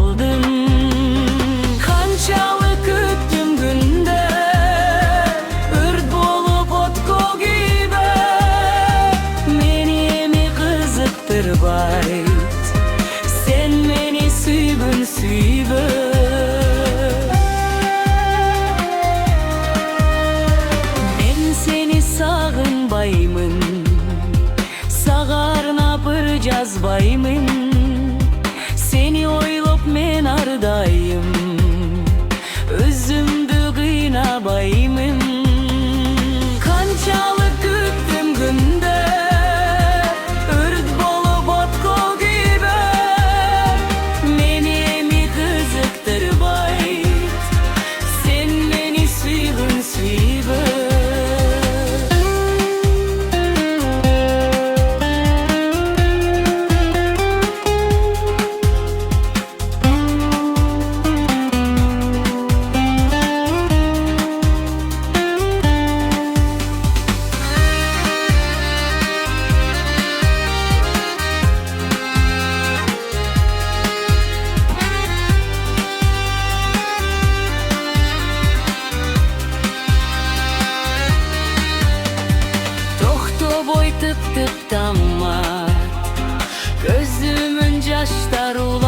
kaldım. Kançalık öttüm günde, ırd bolup otko gibi. Meni mi kızıktır bayt, sen meni süybün süybün. Men seni sağınbayımın, sağarna bir cazbayımın. Seni oylop men ardayım, özümdü kıynabayımın. Kançalık öttüm günde, ırd bolup otko gibi. Meni mi kızıktır bayt, sen meni süybün süybün. Boy tıp tıp damlar, gözümün yaşlar ulan.